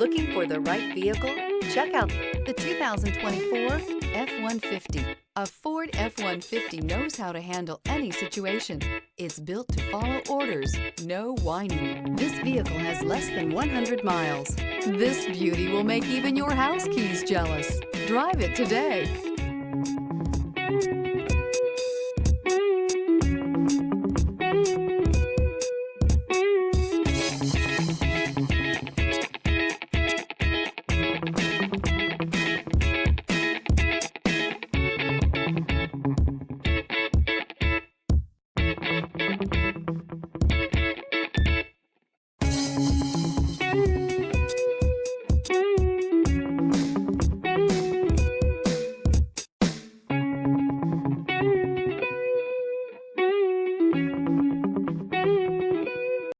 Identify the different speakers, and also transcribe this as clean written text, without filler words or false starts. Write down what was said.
Speaker 1: Looking for the right vehicle? Check out the 2024 F-150. A Ford F-150 knows how to handle any situation. It's built to follow orders, no whining. This vehicle has less than 100 miles. This beauty will make even your house keys jealous. Drive it today.